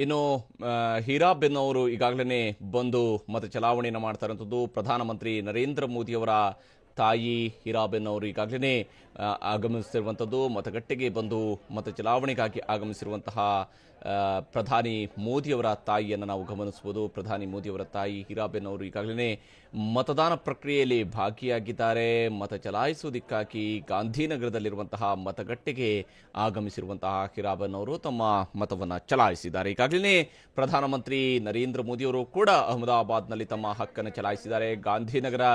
ಇನ್ನು ಹೀರಾಬೆನ್ ಅವರು ಈಗಾಗಲೇ ಬಂದು ಮತ ಚಲಾವಣೆಯನ್ನು ಮಾಡ್ತಾ ಇರುವಂಥದ್ದು ಪ್ರಧಾನಮಂತ್ರಿ ನರೇಂದ್ರ ಮೋದಿಯವರ ತಾಯಿ ಹೀರಾಬೆನ್ ಅವರು ಈಗಾಗಲೇ ಆಗಮಿಸಿರುವಂಥದ್ದು ಮತಗಟ್ಟೆಗೆ ಬಂದು ಮತ ಚಲಾವಣೆಗಾಗಿ ಆಗಮಿಸಿರುವಂತಹ ಪ್ರಧಾನಿ ಮೋದಿಯವರ ತಾಯಿಯನ್ನು ನಾವು ಗಮನಿಸಬಹುದು. ಪ್ರಧಾನಿ ಮೋದಿಯವರ ತಾಯಿ ಹೀರಾಬೆನ್ ಅವರು ಈಗಾಗಲೇ ಮತದಾನ ಪ್ರಕ್ರಿಯೆಯಲ್ಲಿ ಭಾಗಿಯಾಗಿದ್ದಾರೆ. ಮತ ಚಲಾಯಿಸುವುದಕ್ಕಾಗಿ ಗಾಂಧಿನಗರದಲ್ಲಿರುವಂತಹ ಮತಗಟ್ಟೆಗೆ ಆಗಮಿಸಿರುವಂತಹ ಹೀರಾಬೆನ್ ಅವರು ತಮ್ಮ ಮತವನ್ನು ಚಲಾಯಿಸಿದ್ದಾರೆ. ಈಗಾಗಲೇ ಪ್ರಧಾನಮಂತ್ರಿ ನರೇಂದ್ರ ಮೋದಿಯವರು ಕೂಡ ಅಹಮದಾಬಾದ್ನಲ್ಲಿ ತಮ್ಮ ಹಕ್ಕನ್ನು ಚಲಾಯಿಸಿದ್ದಾರೆ. ಗಾಂಧಿನಗರ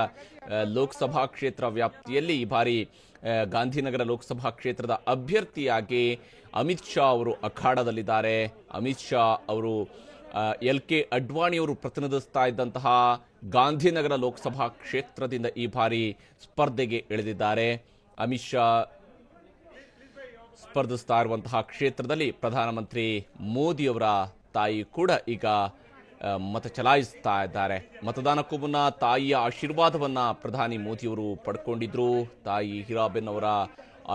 ಲೋಕಸಭಾ ಕ್ಷೇತ್ರ ವ್ಯಾಪ್ತಿಯಲ್ಲಿ ಈ ಬಾರಿ ಗಾಂಧಿನಗರ ಲೋಕಸಭಾ ಕ್ಷೇತ್ರದ ಅಭ್ಯರ್ಥಿಯಾಗಿ ಅಮಿತ್ ಶಾ ಅವರು ಅಖಾಡದಲ್ಲಿದ್ದಾರೆ. ಅಮಿತ್ ಶಾ ಅವರು LK ಅಡ್ವಾಣಿಯವರು ಪ್ರತಿನಿಧಿಸ್ತಾ ಇದ್ದಂತಹ ಗಾಂಧಿನಗರ ಲೋಕಸಭಾ ಕ್ಷೇತ್ರದಿಂದ ಈ ಬಾರಿ ಸ್ಪರ್ಧೆಗೆ ಇಳಿದಿದ್ದಾರೆ. ಅಮಿತ್ ಶಾ ಸ್ಪರ್ಧಿಸ್ತಾ ಇರುವಂತಹ ಕ್ಷೇತ್ರದಲ್ಲಿ ಪ್ರಧಾನಮಂತ್ರಿ ಮೋದಿಯವರ ತಾಯಿ ಕೂಡ ಈಗ ಮತ ಚಲಾಯಿಸ್ತಾ ಇದ್ದಾರೆ. ಮತದಾನಕ್ಕೂ ಮುನ್ನ ತಾಯಿಯ ಆಶೀರ್ವಾದವನ್ನ ಪ್ರಧಾನಿ ಮೋದಿಯವರು ಪಡ್ಕೊಂಡಿದ್ರು. ತಾಯಿ ಹೀರಾಬೆನ್ ಅವರ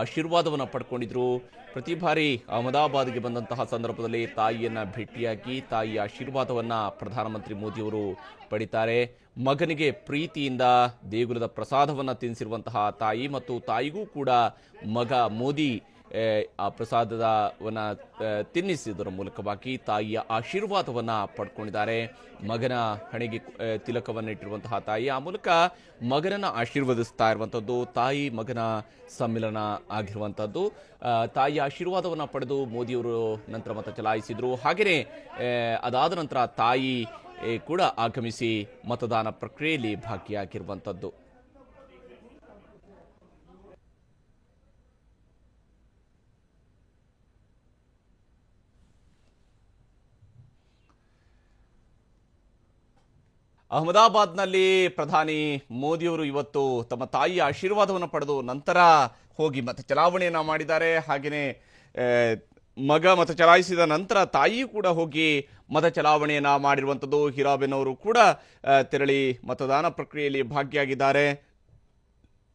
ಆಶೀರ್ವಾದವನ್ನು ಪಡ್ಕೊಂಡಿದ್ರು. ಪ್ರತಿ ಬಾರಿ ಅಹಮದಾಬಾದ್ಗೆ ಬಂದಂತಹ ಸಂದರ್ಭದಲ್ಲಿ ತಾಯಿಯನ್ನ ಭೇಟಿಯಾಗಿ ತಾಯಿಯ ಆಶೀರ್ವಾದವನ್ನ ಪ್ರಧಾನಮಂತ್ರಿ ಮೋದಿಯವರು ಪಡಿತಾರೆ. ಮಗನಿಗೆ ಪ್ರೀತಿಯಿಂದ ದೇಗುಲದ ಪ್ರಸಾದವನ್ನು ತಿನ್ನಿಸಿರುವಂತಹ ತಾಯಿ ಮತ್ತು ತಾಯಿಗೂ ಕೂಡ ಮಗ ಮೋದಿ ಆ ಪ್ರಸಾದವನ್ನ ತಿನ್ನಿಸಿದರ ಮೂಲಕವಾಗಿ ತಾಯಿಯ ಆಶೀರ್ವಾದವನ್ನ ಪಡ್ಕೊಂಡಿದ್ದಾರೆ. ಮಗನ ಹಣೆಗೆ ತಿಲಕವನ್ನು ಇಟ್ಟಿರುವಂತಹ ತಾಯಿ ಆ ಮೂಲಕ ಮಗನನ್ನ ಆಶೀರ್ವದಿಸ್ತಾ ಇರುವಂಥದ್ದು ತಾಯಿ ಮಗನ ಸಮ್ಮಿಲನ ಆಗಿರುವಂಥದ್ದು. ತಾಯಿಯ ಆಶೀರ್ವಾದವನ್ನು ಪಡೆದು ಮೋದಿಯವರು ನಂತರ ಮತ ಚಲಾಯಿಸಿದ್ರು. ಹಾಗೆಯೇ ಅದಾದ ನಂತರ ತಾಯಿ ಕೂಡ ಆಗಮಿಸಿ ಮತದಾನ ಪ್ರಕ್ರಿಯೆಯಲ್ಲಿ ಭಾಗಿಯಾಗಿರುವಂಥದ್ದು. ಅಹಮದಾಬಾದ್ನಲ್ಲಿ ಪ್ರಧಾನಿ ಮೋದಿಯವರು ಇವತ್ತು ತಮ್ಮ ತಾಯಿಯ ಆಶೀರ್ವಾದವನ್ನು ಪಡೆದು ನಂತರ ಹೋಗಿ ಮತ ಚಲಾವಣೆಯನ್ನು ಮಾಡಿದ್ದಾರೆ. ಹಾಗೆಯೇ ಮಗ ಮತ ಚಲಾಯಿಸಿದ ನಂತರ ತಾಯಿಯೂ ಕೂಡ ಹೋಗಿ ಮತ ಚಲಾವಣೆಯನ್ನು ಮಾಡಿರುವಂಥದ್ದು. ಹೀರಾಬೆನ್ ಅವರು ಕೂಡ ತೆರಳಿ ಮತದಾನ ಪ್ರಕ್ರಿಯೆಯಲ್ಲಿ ಭಾಗಿಯಾಗಿದ್ದಾರೆ.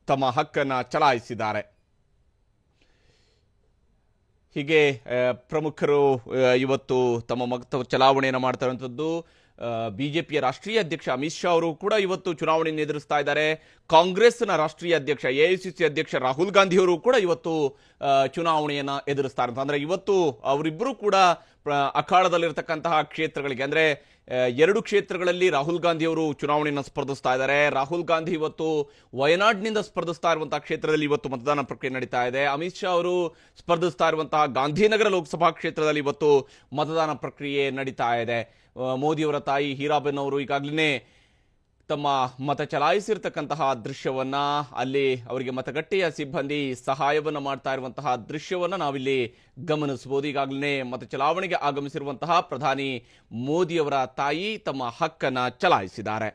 ತಮ್ಮ ಹಕ್ಕನ್ನು ಚಲಾಯಿಸಿದ್ದಾರೆ. ಹೀಗೆ ಪ್ರಮುಖರು ಇವತ್ತು ತಮ್ಮ ಮತ ಚಲಾವಣೆಯನ್ನು ಮಾಡ್ತಾ ಇರುವಂಥದ್ದು. ಬಿಜೆಪಿಯ ರಾಷ್ಟ್ರೀಯ ಅಧ್ಯಕ್ಷ ಅಮಿತ್ ಶಾ ಅವರು ಕೂಡ ಇವತ್ತು ಚುನಾವಣೆಯನ್ನು ಎದುರಿಸ್ತಾ ಇದ್ದಾರೆ. ಕಾಂಗ್ರೆಸ್ನ ರಾಷ್ಟ್ರೀಯ ಅಧ್ಯಕ್ಷ AICC ಅಧ್ಯಕ್ಷ ರಾಹುಲ್ ಗಾಂಧಿ ಅವರು ಕೂಡ ಇವತ್ತು ಚುನಾವಣೆಯನ್ನ ಎದುರಿಸ್ತಾ ಇರ್ತಾರೆ. ಅಂದ್ರೆ ಇವತ್ತು ಅವರಿಬ್ಬರು ಕೂಡ ಅಖಾಡದಲ್ಲಿರ್ತಕ್ಕಂತಹ ಕ್ಷೇತ್ರಗಳಿಗೆ ಅಂದ್ರೆ 2 ಕ್ಷೇತ್ರಗಳಲ್ಲಿ ರಾಹುಲ್ ಗಾಂಧಿ ಅವರು ಚುನಾವಣೆಯನ್ನು ಸ್ಪರ್ಧಿಸ್ತಾ ಇದ್ದಾರೆ. ರಾಹುಲ್ ಗಾಂಧಿ ಇವತ್ತು ವಯನಾಡ್ನಿಂದ ಸ್ಪರ್ಧಿಸ್ತಾ ಇರುವಂತಹ ಕ್ಷೇತ್ರದಲ್ಲಿ ಇವತ್ತು ಮತದಾನ ಪ್ರಕ್ರಿಯೆ ನಡೀತಾ ಇದೆ. ಅಮಿತ್ ಶಾ ಅವರು ಸ್ಪರ್ಧಿಸ್ತಾ ಇರುವಂತಹ ಗಾಂಧಿನಗರ ಲೋಕಸಭಾ ಕ್ಷೇತ್ರದಲ್ಲಿ ಇವತ್ತು ಮತದಾನ ಪ್ರಕ್ರಿಯೆ ನಡೀತಾ ಇದೆ. ಮೋದಿಯವರ ತಾಯಿ ಹೀರಾಬೆನ್ ಅವರು ಈಗಾಗಲೇ ತಮ್ಮ ಮತ ಚಲಾಯಿಸಿರ್ತಕ್ಕಂತಹ ದೃಶ್ಯವನ್ನ ಅಲ್ಲಿ ಅವರಿಗೆ ಮತಗಟ್ಟೆಯ ಸಿಬ್ಬಂದಿ ಸಹಾಯವನ್ನು ಮಾಡ್ತಾ ಇರುವಂತಹ ದೃಶ್ಯವನ್ನ ನಾವಿಲ್ಲಿ ಗಮನಿಸಬಹುದು. ಈಗಾಗಲೇ ಮತ ಚಲಾವಣೆಗೆ ಆಗಮಿಸಿರುವಂತಹ ಪ್ರಧಾನಿ ಮೋದಿಯವರ ತಾಯಿ ತಮ್ಮ ಹಕ್ಕನ್ನು ಚಲಾಯಿಸಿದ್ದಾರೆ.